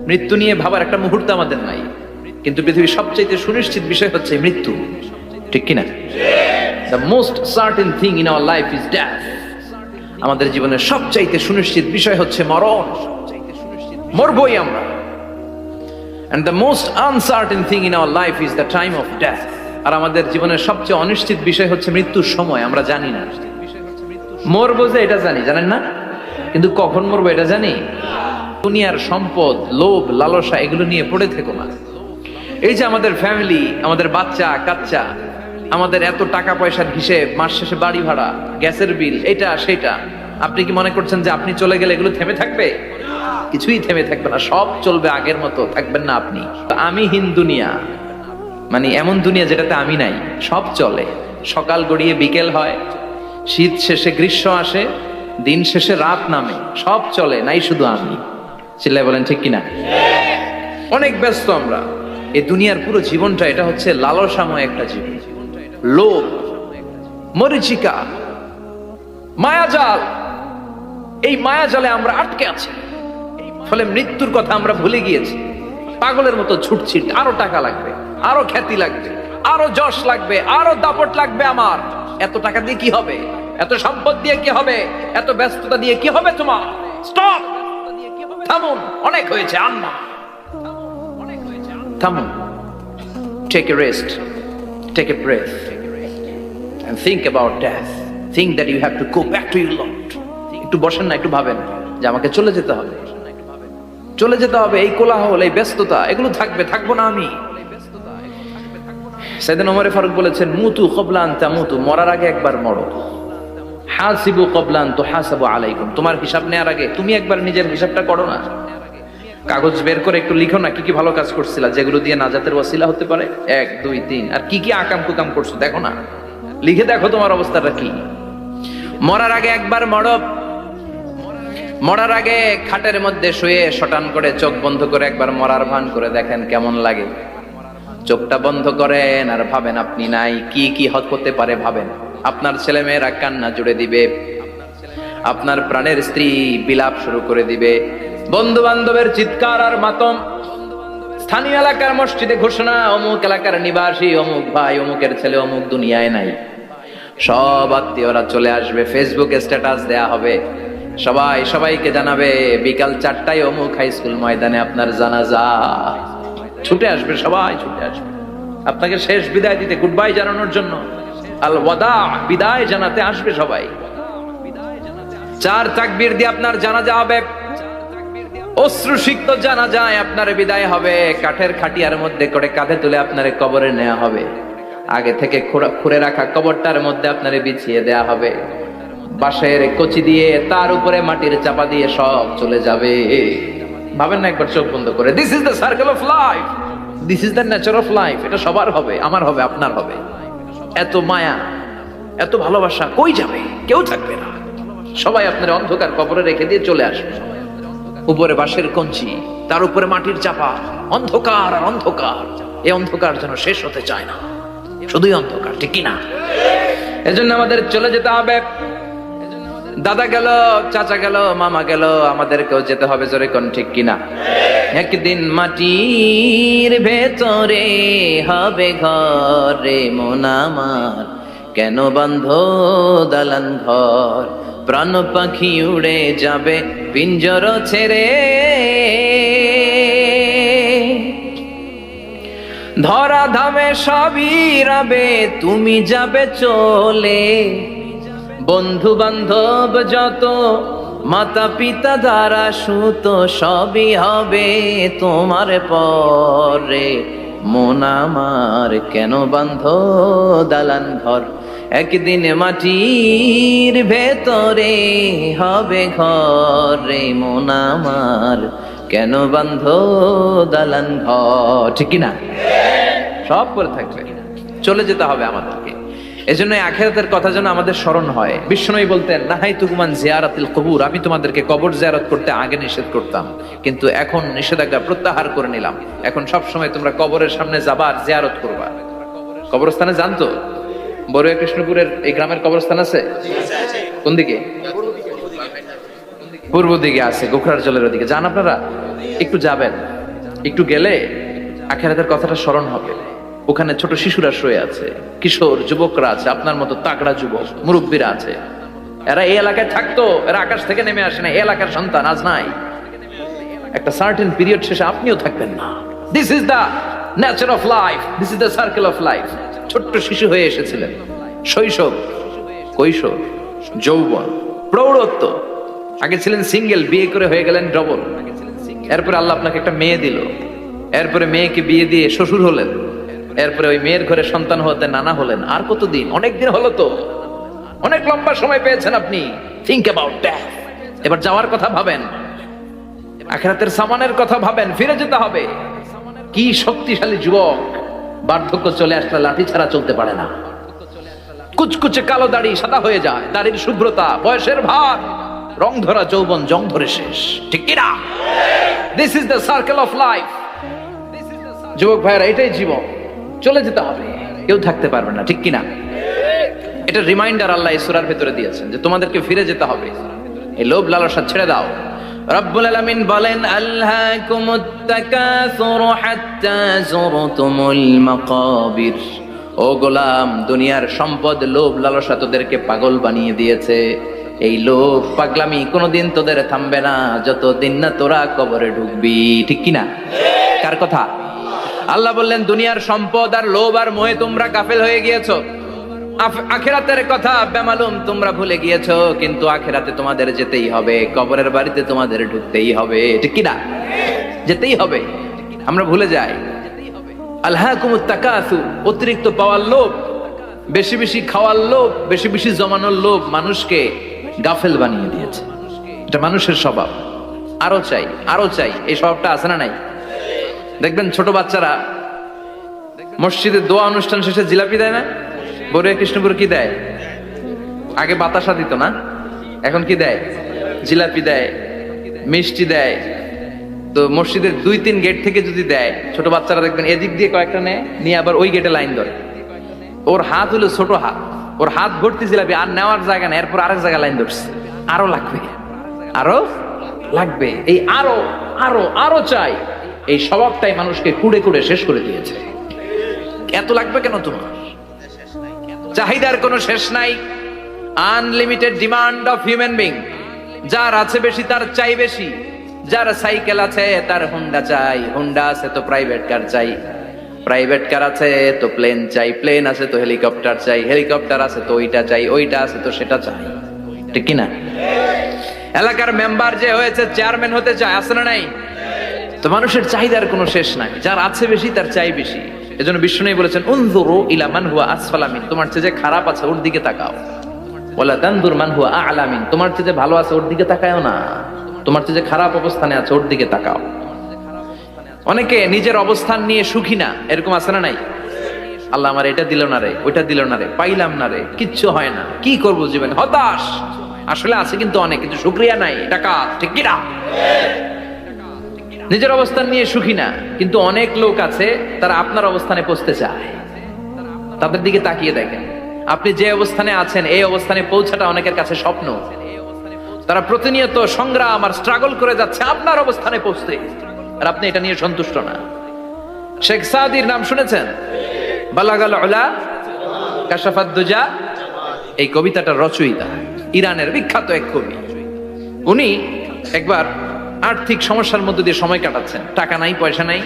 মৃত্যু নিয়ে ভাবার একটা মুহূর্ত আমাদের নাই, কিন্তু পৃথিবীর সবচেয়ে সুনিশ্চিত বিষয় হচ্ছে মৃত্যু, ঠিক কিনা? The most certain thing in our life is death. আমাদের জীবনের সবচাইতে সুনিশ্চিত বিষয় হচ্ছে মরণ, মরবই আমরা। And the most uncertain thing in our life is the time of death. আর আমাদের জীবনের সবচেয়ে অনিশ্চিত বিষয় হচ্ছে মৃত্যুর সময়। আমরা জানি না মরবো, যে এটা জানি, জানেন না, কিন্তু কখন মরবো এটা জানি। দুনিয়ার সম্পদ, লোভ, লালসা এগুলো নিয়ে পড়ে থেকো না। এই যে আমাদের ফ্যামিলি, আমাদের বাচ্চা কাচ্চা, আমাদের এত টাকা পয়সার হিসেব, মাস শেষে বাড়ি ভাড়া, গ্যাসের বিল, এটা সেটা, আপনি কি মনে করছেন যে আপনি চলে গেলে এগুলো থেমে থাকবে? কিছুই থেমে থাকবে না, সব চলবে আগের মতো, থাকবেন না আপনি। আমিহীন দুনিয়া মানে এমন দুনিয়া যেটাতে আমি নাই, সব চলে। সকাল গড়িয়ে বিকেল হয়, শীত শেষে গ্রীষ্ম আসে, দিন শেষে রাত নামে, সব চলে, নাই শুধু আমি। চিল্লায় বলেন ঠিক কিনা? অনেক ব্যস্ত আমরা। এই দুনিয়ার পুরো জীবনটা এটা হচ্ছে লালসাময় একটা জীবন, লোভ, মরিচিকা, মায়াজাল। এই মায়াজালে আমরা আটকে আছি, ফলে মৃত্যুর কথা আমরা ভুলে গিয়েছি। পাগলের মতো ছুটছি, আরো টাকা লাগবে, আরো খ্যাতি লাগবে, আরো যশ লাগবে, আরো দাপট লাগবে আমার। এত টাকা দিয়ে কি হবে? এত সম্পদ দিয়ে কি হবে? এত ব্যস্ততা দিয়ে কি হবে তোমার? স্টপ, থামুন, অনেক হয়েছে, আন্না, থামুন। Take a rest, take a breath and think about death. Think that you have to go back to your Lord. একটু বসেন না, একটু ভাবেন যে আমাকে চলে যেতে হবে, চলে যেতে হবে। এই কোলাহল, এই ব্যস্ততা, এগুলো থাকবে, থাকবো না আমি। সাইয়েদনা ওমর ফারুক বলেছেন, মুতু ক্বাবলা আন তামুতু, মরার আগে একবার মরো। হাসিবু ক্বাবলা আন তুহাসাবু আলাইকুম, তোমার হিসাব নেওয়ার আগে তুমি একবার নিজের হিসাবটা করো না। কাগজ বের করে একটু লিখো না কি কি ভালো কাজ করছিলা, যেগুলো দিয়ে নাজাতের ওয়াসিলা হতে পারে, 1 2 3, আর কি কি আকাম কুকাম করছো দেখো না, লিখে দেখো তোমার অবস্থাটা কি। মরার আগে একবার মরো। মরার আগে খাটের মধ্যে শুয়ে শটান করে চোখ বন্ধ করে একবার মরার ভান করে দেখেন কেমন লাগে। চোখটা বন্ধ করেন আর ভাবেন আপনি নাই, কি কি হতে পারে ভাবেন। আপনার ছেলে মেয়েরা কান্না জুড়ে দিবে, আপনার প্রাণের স্ত্রী বিলাপ শুরু করে দিবে, বন্ধু বান্ধবের চিৎকার আর মাতম, স্থানীয় এলাকার মসজিদে ঘোষণা, অমুক এলাকার নিবাসী অমুক ভাই, অমুকের ছেলে অমুক দুনিয়ায় নাই। সব আত্মীয়রা চলে আসবে, ফেসবুকে স্ট্যাটাস দেয়া হবে, সবাই সবাইকে জানাবে বিকাল 4টায় অমুক হাই স্কুল ময়দানে আপনার জানাজা। ছুটে আসবে, সবাই ছুটে আসবে আপনাকে শেষ বিদায় দিতে, গুড বাই জানানোর জন্য, আল ওয়াদা, বিদায় জানাতে আসবে সবাই। 4 তাকবীর দিয়ে আপনার জানাজা হবে, অশ্রুসিক্ত জানাজায় আপনার বিদায় হবে। কাঠের খাটিয়ার মধ্যে করে কাঁধে তুলে আপনারে কবরে নেওয়া হবে, আগে থেকে খুঁড়ে রাখা কবরটার মধ্যে আপনারে বিছিয়ে দেয়া হবে, বাঁশের কচি দিয়ে তার উপরে মাটির চাপা দিয়ে সব চলে যাবে। ভাবেন না একবার চোখ বন্ধ করে, this is the circle of life, this is the nature of life. এটা সবার হবে, আমার হবে, আপনার হবে। এত মায়া, এত ভালোবাসা কই যাবে? কেউ থাকবে না, সবাই আপনার অন্ধকার কবরে রেখে দিয়ে চলে আসবে। উপরে বাঁশের কঞ্চি, তার উপরে মাটির চাপা, অন্ধকার আর অন্ধকার। এই অন্ধকার যেন শেষ হতে চায় না, শুধুই অন্ধকার, ঠিক কিনা? এজন্য আমাদের চলে যেতে হবে। দাদা গেল, চাচা গেল, মামা গেল, আমাদেরকেও যেতে হবে, জোরে কোন ঠিক কিনা? একদিন মাটির ভেতরে হবে ঘরে মন আমার, কেন বন্ধ দালান ঘর, প্রাণ পাখি উড়ে যাবে পিঞ্জর ছেড়ে, ধরা ধামে সবই রবে, তুমি যাবে চলে, বন্ধু বান্ধব যত, মাতা পিতা দ্বারা সুত, সবই হবে তোমার পরে, মন আমার কেন বান্ধ দালান ঘর, একদিন মাটির ভেতরে হবে ঘরে মন আমার, কেন বান্ধ দালান ঘর, ঠিক না? সব করে থাকবে, চলে যেতে হবে আমাদেরকে। এজন্য আখিরাতের কথা যেন আমাদের স্মরণ হয়। বিষ্ণুই বলতেন, নাহাইতুকুমান জিয়ারাতিল কবুর, আমি তোমাদেরকে কবর জিয়ারত করতে আগে নিষেধ করতাম, কিন্তু এখন নিষেধাজ্ঞা প্রত্যাহার করে নিলাম। এখন সব সময় তোমরা কবরের সামনে যাবার, জিয়ারত করবা। কবরস্থানে জানতো বড়ুয়া কৃষ্ণপুরের এই গ্রামের কবরস্থান আছে? কোন দিকে? পূর্ব দিকে আছে, গোখরার জলের ওদিকে যান আপনারা, একটু যাবেন, একটু গেলে আখিরাতের কথাটা স্মরণ হবে। ওখানে ছোট শিশুরা শুয়ে আছে, কিশোর যুবকরা আছে, আপনার মতো তাগড়া যুবক মুরব্বীরা আছে। এরা এই এলাকায় থাকতো, এরা আকাশ থেকে নেমে আসে না, এই এলাকার সন্তান আজ নাই। একটা সার্টেন পিরিয়ড শেষে আপনিও থাকবেন না। This is the nature of life, this is the circle of life. ছোট্ট শিশু হয়ে এসেছিলেন, শৈশব, কৈশোর, যৌবন, প্রৌঢ়ত্ব। আগে ছিলেন সিঙ্গেল, বিয়ে করে হয়ে গেলেন ডবল। এরপরে আল্লাহ আপনাকে একটা মেয়ে দিল, এরপরে মেয়েকে বিয়ে দিয়ে শ্বশুর হলেন, এরপরে ওই মেয়ের ঘরে সন্তান হতে নানা হলেন। আর কতদিন? অনেক দিন হলো তো, অনেক লম্বা সময় পেয়েছেন আপনি। Think about that. এবার যাওয়ার কথা ভাবেন, আখিরাতের সামানের কথা ভাবেন, ফিরে যেতে হবে। কি শক্তিশালী যুবক, বার্ধক্য চলে আসলে লাঠি ছাড়া চলতে পারে না। কুচকুচে কালো দাড়ি সাদা হয়ে যায়, দাড়ির শুভ্রতা, বয়সের ভার, রং ধরা যৌবন জং ধরে শেষ, ঠিক কিনা? This is the circle of life. যুবক ভাইরা, এটাই জীবন, চলে যেতে হবে, কেউ থাকতে পারবে না, ঠিক কিনা? এটা রিমাইন্ডার আল্লাহ এই সূরার ভেতরে দিয়েছেন যে তোমাদেরকে ফিরে যেতে হবে, এই লোভ লালসা ছেড়ে দাও। রব্বুল আলামিন বলেন, আলহাকুমুত তাকাসুরু হাত্তা যুরতুমুল মাকাবির। ও গোলাম, দুনিয়ার সম্পদ, লোভ লালসা তোদেরকে পাগল বানিয়ে দিয়েছে। এই লোভ পাগলামি কোনোদিন তোদের থামবে না যতদিন না তোরা কবরে ঢুকবি, ঠিক কিনা? কার কথা? আল্লাহ বললেন, দুনিয়ার সম্পদ আর লোভ আর মোহে তোমরা গাফেল হয়ে গিয়েছো। আখিরাতের কথা বেমালুম তোমরা ভুলে গিয়েছো। কিন্তু আখিরাতে তোমাদের যেতেই হবে, কবরের বাড়িতে তোমাদের ঢুকতেই হবে, ঠিক কিনা? যেতেই হবে, আমরা ভুলে যাই। আলহাকুমুত তাকাসু, অতিরিক্ত পাওয়ার লোভ, বেশি বেশি খাওয়ার লোভ, বেশি বেশি জমানোর লোভ মানুষকে গাফেল বানিয়ে দিয়েছে। এটা মানুষের স্বভাব, আরো চাই আরো চাই, এই স্বভাবটা আছে না নাই? দেখবেন ছোট বাচ্চারা মসজিদে দোয়া অনুষ্ঠান শেষে জিলাপি দেয় না? বড়ুয়া কৃষ্ণপুর কি দেয়? আগে বাতাসা দিত না, এখন কি দেয়? জিলাপি দেয়, মিষ্টি দেয়। তো মসজিদের 2-3 গেট থেকে যদি দেয়, ছোট বাচ্চারা দেখবেন এদিক দিয়ে কয়েকটা নেয়, নিয়ে আবার ওই গেটে লাইন ধরে। ওর হাত হলো ছোট হাত, ওর হাত ভর্তি জিলাপি, আর নেওয়ার জায়গা নেই, এরপর আরেক জায়গায় লাইন ধরছে। আরো লাগবে, আরো লাগবে, এই আরো আরো আরো চাই। এই স্বভাবটাই মানুষকে কুড়ে কুড়ে শেষ করে দিয়েছে। এত লাগবে কেন তোমার? চাহিদার কোনো শেষ নাই। Unlimited demand of human being. যার আছে বেশি তার চাই বেশি। যার সাইকেল আছে তার হুন্ডা চাই, হুন্ডা আছে তো প্রাইভেট কার চাই, প্রাইভেট কার আছে তো প্লেন চাই, প্লেন আছে তো হেলিকপ্টার চাই, হেলিকপ্টার আছে তো ওইটা চাই, ওইটা আছে তো সেটা চাই, ঠিক কিনা? এলাকার মেম্বার যে হয়েছে চেয়ারম্যান হতে চায়, আছে না নাই? তো মানুষের চাহিদার কোনো শেষ নাই। যার আছে বেশি তার চাই বেশি। এজন্য বিষ্ণু বলেছেন, উনজুরু ইলা মান হুয়া আসফালা মিন, তোমার চেয়ে যে খারাপ আছে ওর দিকে তাকাও। ওয়ালা তানজুর মান হুয়া আ'লা মিন, তোমার চেয়ে যে ভালো আছে ওর দিকে তাকায়ও না, তোমার চেয়ে যে খারাপ অবস্থানে আছে ওর দিকে তাকাও। অনেকে নিজের অবস্থান নিয়ে সুখী না, এরকম আছে না নাই? আল্লাহ আমার এটা দিল না রে, ওইটা দিল না রে, পাইলাম না রে, কিচ্ছু হয় না, কি করবো জীবনে, হতাশ। আসলে আছে কিন্তু অনেক, কিন্তু শুকরিয়া নাই, টাকা, ঠিক কিনা? নিজের অবস্থান নিয়ে সুখী না, কিন্তু অনেক লোক আছে তারা আপনার অবস্থানে পৌঁছতে চায়। তাদের দিকে তাকিয়ে দেখেন, আপনি যে অবস্থানে আছেন এই অবস্থানে পৌঁছাটা অনেকের কাছে স্বপ্ন। তারা প্রতিনিয়ত সংগ্রাম আর স্ট্রাগল করে যাচ্ছে আপনার অবস্থানে পৌঁছতে, আর আপনি এটা নিয়ে সন্তুষ্ট না। শেখ সাদির নাম শুনেছেন? বালাগাল উলা কাশাফাত দুজা, এই কবিতাটার রচয়িতা, ইরানের বিখ্যাত এক কবি। উনি একবার আর্থিক সমস্যার মধ্যে দিয়ে সময় কাটাচ্ছেন, টাকা নাই, পয়সা নাই,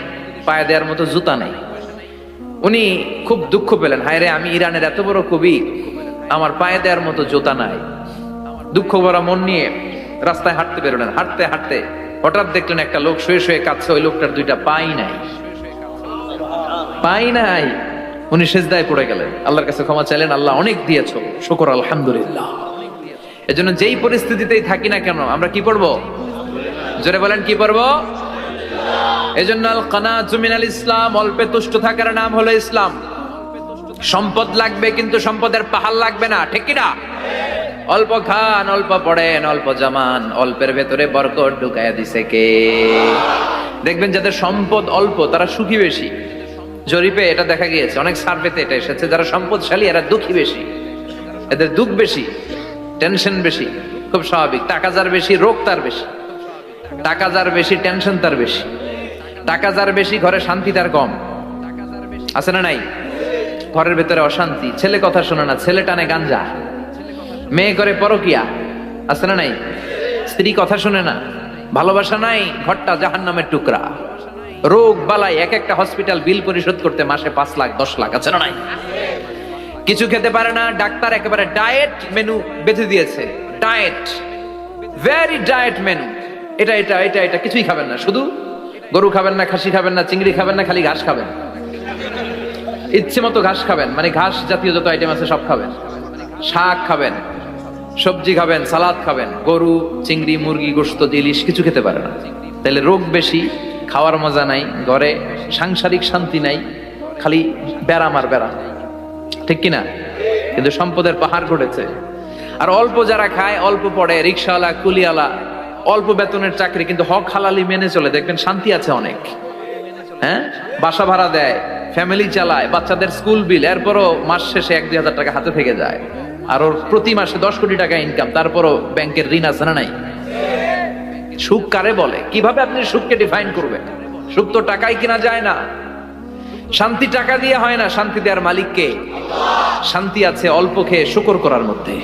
পায়ে দেওয়ার মতো জুতা নাই। উনি খুব দুঃখ পেলেন, হায় রে, আমি ইরানের এত বড় কবি, আমার পায়ে দেওয়ার মতো জুতা নাই। দুঃখ ভরা মন নিয়ে রাস্তায় হাঁটতে বেরোলেন। হাঁটতে হাঁটতে হঠাৎ দেখলেন একটা লোক শুয়ে শুয়ে কাঁদছে, ওই লোকটার 2টা পাই নাই, পাই নাই। উনি সেজদায় পড়ে গেলেন, আল্লাহর কাছে ক্ষমা চাইলেন, আল্লাহ অনেক দিয়েছো, শুকর আলহামদুলিল্লাহ। এজন্য যেই পরিস্থিতিতেই থাকি না কেন আমরা কি পড়বো? জোরে বলেন, কি পড়বো? এজন্য আল কানাতু মিনাল ইসলাম, অল্পে তুষ্ট থাকার নাম হলো ইসলাম। সম্পদ লাগবে কিন্তু সম্পদের পাহাড় লাগবে না, ঠিক কিনা? অল্প খান, অল্প পড়েন, অল্প জামান, অল্পের ভেতরে বরকত ঢুকায়া দিছে কে? দেখবেন যাদের সম্পদ অল্প তারা সুখী বেশি। জরিপে এটা দেখা গিয়েছে, অনেক সার্ভেতে এটা এসেছে, যারা সম্পদশালী এরা দুঃখী বেশি, এদের দুঃখ বেশি, টেনশন বেশি, খুব স্বাভাবিক। টাকা যার বেশি রোগ তার বেশি, টাকা যার বেশি টেনশন তার বেশি, টাকা যার বেশি ঘরে শান্তি তার কম। আছে না নাই? ঘরের ভেতরে অশান্তি, ছেলে কথা শোনে না, ছেলে টানে গাঞ্জা, মেয়ে করে পরকিয়া। আছে না নাই? স্ত্রী কথা শুনে না, ভালোবাসা নাই, ঘরটা জাহান্নামের টুকরা। রোগ বালাই, এক একটা হসপিটাল বিল পরিশোধ করতে মাসে 5 লাখ 10 লাখ। আছে না নাই? কিছু খেতে পারে না, ডাক্তার একেবারে ডায়েট মেনু বেঁধে দিয়েছে। Diet, very diet menu. এটা এটা এটা এটা কিছুই খাবেন না, শুধু গরু খাবেন না, খাসি খাবেন না, চিংড়ি খাবেন না, খালি ঘাস খাবেন। ইচ্ছে মতো ঘাস খাবেন, মানে ঘাস জাতীয় যত আইটেম আছে সব খাবেন। শাক খাবেন, সবজি খাবেন, সালাদ খাবেন। গরু, চিংড়ি, মুরগি, গোশত, ইলিশ কিছু খেতে পারে না। তাহলে রোগ বেশি, খাওয়ার মজা নাই, ঘরে সাংসারিক শান্তি নাই, খালি ব্যারাম আর ব্যারাম। ঠিক কিনা? কিন্তু সম্পদের পাহাড় ঘটেছে। আর অল্প যারা খায়, অল্প পড়ে, রিক্সাওয়ালা, কুলিওয়ালা, অল্প বেতনের চাকরি, কিন্তু হক হালালি মেনে চলে, দেখবেন শান্তি আছে অনেক। হ্যাঁ, বাসা ভাড়া দেয়, ফ্যামিলি চালায়, বাচ্চাদের স্কুল বিল, এরপরও মাস শেষে 1-2 হাজার টাকা হাতে থেকে যায়। আর ওর প্রতি মাসে 10 কোটি টাকা ইনকাম, তারপরও ব্যাংকের ঋণ আছে না নাই? সুখ কারে বলে? কিভাবে আপনি সুখকে ডিফাইন করবেন? সুখ তো টাকায় কিনা যায় না, শান্তি টাকা দিয়ে হয় না। শান্তি দেওয়ার মালিক কে? শান্তি আছে অল্প খেয়ে শুকর করার মধ্যে,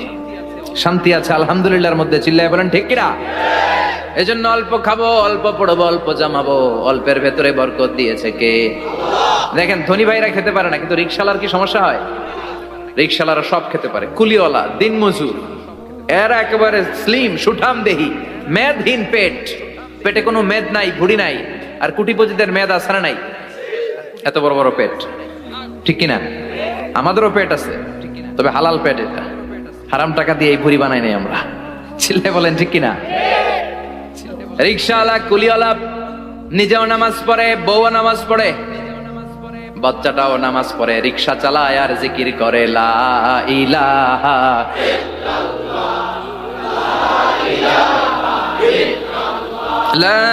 শান্তি আছে আলহামদুলিল্লাহর মধ্যে। চিল্লায় বলেন ঠিক কিনা? এজন্য অল্প খাবো, অল্প পড়বো, অল্প জামাবো, অল্পের ভেতরে বরকত দিয়েছে কে? দেখেন, ধনী ভাইরা খেতে পারে না, কিন্তু রিকশালার কি সমস্যা হয়? রিকশালারা সব খেতে পারে। কুলিওয়ালা, দিনমজুর, এরা একেবারে স্লিম সুঠাম দেহি, মেদহীন পেট, পেটে কোনো মেদ নাই, ভুড়ি নাই। আর কোটিপতিদের মেদ আছে না নাই? এত বড় বড় পেট। ঠিক কিনা? আমাদেরও পেট আছে, তবে হালাল পেট। এটা হারাম টাকা দিয়ে এই ভুড়ি বানাই নাই আমরা। ছেলে বলেন ঠিক কিনা? রিকশাওয়ালা, কুলিওয়ালা নিজেও নামাজ পড়ে, বউও নামাজ পড়ে, বাচ্চাটাও নামাজ পড়ে, রিকশা চালায় আর জিকির করে লা ইলাহা লা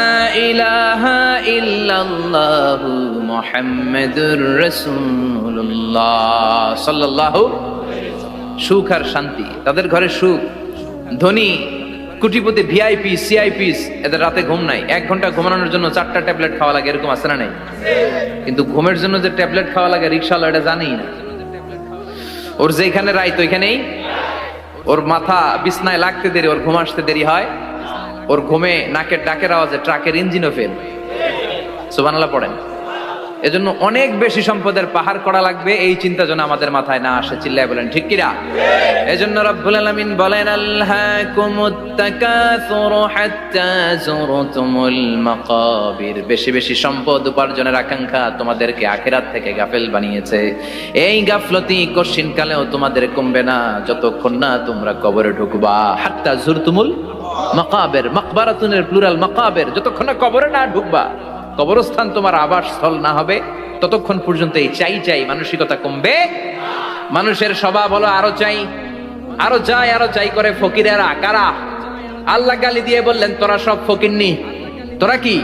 ইলাহা ইল্লাল্লাহু মুহাম্মাদুর রাসূলুল্লাহ সাল্লাল্লাহু। সুখ আর শান্তি, তাদের ঘরে সুখ। ধনী, কোটিপতি, ভিআইপি, সিআইপিস, এদের রাতে ঘুম নাই। 1 ঘন্টা ঘুমানোর জন্য 4টা ট্যাবলেট খাওয়া লাগে, এরকম আছে না নাই? কিন্তু ঘুমের জন্য যে ট্যাবলেট খাওয়া লাগে, রিকশাওয়ালা এটা জানেই না। ওর যেখানে রাইত ওইখানেই, ওর মাথা বিছনায় লাগতে দেরি, ওর ঘুম আসতে দেরি হয়। ওর ঘুমে নাকের ডাকের আওয়াজে ট্রাকের ইঞ্জিনও ফেল। সুবহানাল্লাহ পড়েন। এজন্য অনেক বেশি সম্পদের পাহাড় করা লাগবে, এই চিন্তা যেন আমাদের মাথায় না আসে। চিল্লায় বলেন ঠিক কিনা? এজন্য রব্বুল আলামিন বলেন আল্লাকুমুত তাকাসুর হাত্তা যুরতুমুল মাকাবির। বেশি বেশি সম্পদ উপার্জনের আকাঙ্ক্ষা তোমাদেরকে আখিরাত থেকে গাফেল বানিয়েছে। এই গাফলতি কশিনকালেও তোমাদের কমবে না যতক্ষণ না তোমরা কবরে ঢুকবা। হাত্তা যুরতুমুল মাকাবির, মাকবারাতুনের প্লুরাল মাকাবির, যতক্ষণ না কবরে না ঢুকবা, কবরস্থান তোমার আবাসস্থল না হবে, ততক্ষণ পর্যন্ত এই চাই চাই মানসিকতা কমবে। মানুষের স্বভাব হলো আরো চাই, আরো চাই, আরো চাই করে। ফকিরেরা কারা? আল্লাহ গালি দিয়ে বললেন তোরা সব ফকিরনি। তোরা কি?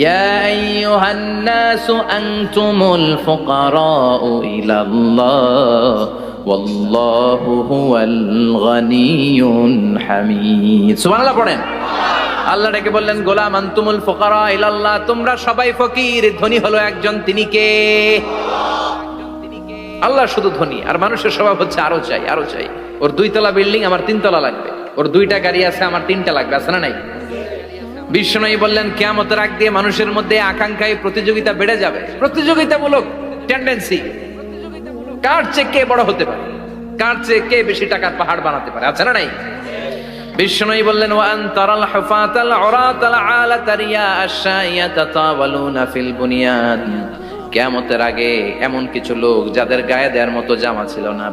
ইয়া আইয়ুহান নাসু আনতুমুল ফুকারাউ ইলাল্লাহ ওয়াল্লাহু হুয়াল গনিয়ুল হামিদ। সুবহানাল্লাহ পড়েন। আল্লাহ ডেকে বললেন গোলাম আনতুমুল ফুকারা ইলাল্লাহ, তোমরা সবাই ফকির, ধনী হলো একজন, তিনি কে? আল্লাহ শুধু ধনী। আর মানুষের স্বভাব হচ্ছে আরো চাই, আরো চাই। ওর 2 তলা বিল্ডিং, আমার 3 তলা লাগবে। ওর 2টা গাড়ি আছে, আমার 3টা লাগবে। আছে না নাই? বিশ্বনবী বললেন কিয়ামতের আগ দিয়ে মানুষের মধ্যে আকাঙ্ক্ষায় প্রতিযোগিতা বেড়ে যাবে, প্রতিযোগিতামূলক টেন্ডেন্সি। কার চেয়ে কে বড় হতে পারে, কার চেয়ে কে বেশি টাকার পাহাড় বানাতে পারে। আছে না নাই? বিশ্বনবী বললেন ওয়ান তারাল হুফাতাল উরাতাল আলাতা রিয়া আশাইয়াতা তাওয়ালুনা ফিল বুনিয়ান। কিয়ামতের আগে এমন কিছু লোক যাদের গায়ে দেওয়ার মতো জামা ছিল না,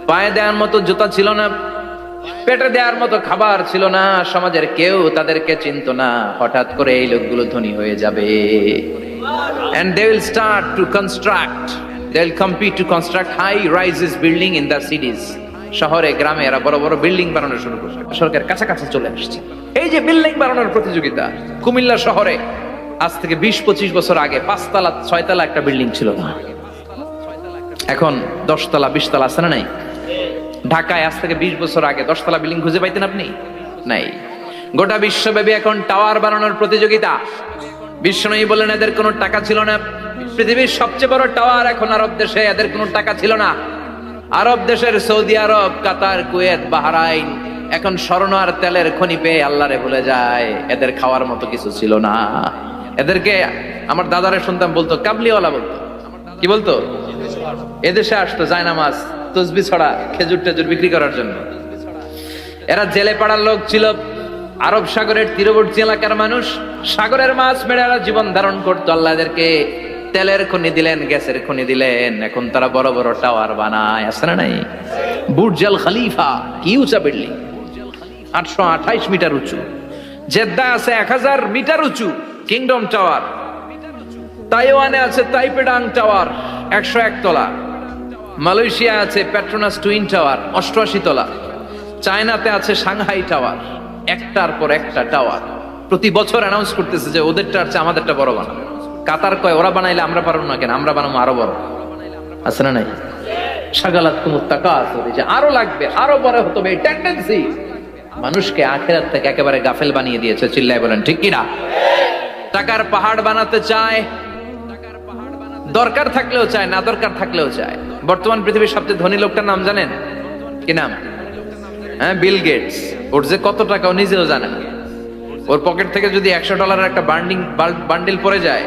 পায়ে দেওয়ার মতো জুতা ছিল না, পেটে দেওয়ার মতো খাবার ছিল না, সমাজের কেউ তাদেরকে চিনতো না। হঠাৎ করে এই লোকগুলো ধনী হয়ে যাবে। and they will start to construct, they will compete to construct high rises building in the cities. শহরে গ্রামে এরা বড় বড় বিল্ডিং বানানো শুরু করছে। সরকারের কাছাকাছি চলে আসছে এই যে বিল্ডিং বানানোর প্রতিযোগিতা। কুমিল্লা শহরে আজ থেকে 20-25 বছর আগে 5 তলা 6 তলা একটা বিল্ডিং ছিল না, এখন 10 তলা 20 তলা। আছে না নাই? ঢাকায় আজ থেকে 20 বছর আগে 10 তলা বিল্ডিং খুঁজে পাইতেন আপনি? নাই। গোটা বিশ্বব্যাপী এখন টাওয়ার বানানোর প্রতিযোগিতা। বিশ্বনবী বলেন এদের কোনো টাকা ছিল না। পৃথিবীর সবচেয়ে বড় টাওয়ার এখন আরব দেশে, এদের কোনো টাকা ছিল না। আরব দেশের সৌদি আরব, কাতার, কুয়েত, বাহরাইন এখন স্বর্ণ আর তেলের খনি পেয়ে আল্লাহরে ভুলে যায়। এদের খাওয়ার মতো কিছু ছিল না। এদেরকে আমার দাদারে শুনতাম বলতো কাবলিওয়ালা বলতো। কি বলতো? এদেশে আসতো জায়নামাজ, তসবি ছড়া, খেজুর টেজুর বিক্রি করার জন্য। এরা জেলে পাড়ার লোক ছিল। আরব সাগরের তীরবর্তী এলাকার মানুষ, সাগরের মাছ মেরে এরা জীবন ধারণ করতো। আল্লাহ এদেরকে তেলের খনি দিলেন, গ্যাসের খনি দিলেন। এখন তারা বড় বড় টাওয়ার বানায়। আছে না নাই? বুর্জ আল খলিফা, কি উঁচা বিল্ডিং, 828 মিটার উঁচু। জেদ্দা আছে 1000 মিটার উঁচু কিংডম টাওয়ার। তাইওয়ানে আছে তাইপেডাং টাওয়ার 101 তলা। মালয়েশিয়া আছে পেট্রোনাস টুইন টাওয়ার 88 তলা। চায়নাতে আছে সাংহাই টাওয়ার, একটার পর একটা টাওয়ার। প্রতি বছর অ্যানাউন্স করতেছে যে ওদেরটা আছে আমাদেরটা বড় বানাবো। কাতার কয় ওরা বানাইলে আমরা পারবো না কেন, আমরা বানাবো আরো বড়। আছে না নাই? শাগালাত কুমুত্তাকাসুর, যে আরো লাগবে, আরো বড় হতে হবে, এই টেন্ডেন্সি মানুষকে আখিরাত থেকে একেবারে গাফেল বানিয়ে দিয়েছে। চিল্লায় বলেন ঠিক কিনা? টাকার পাহাড় বানাতে চায়, দরকার থাকলেও চায়, না দরকার থাকলেও চায়। বর্তমান পৃথিবীর সবচেয়ে ধনী লোকটার নাম জানেন? কি নাম? হ্যাঁ, বিল গেটস। ওর যে কত টাকা ও নিজেও জানে না। ওর পকেট থেকে যদি $100 একটা বান্ডিল পড়ে যায়,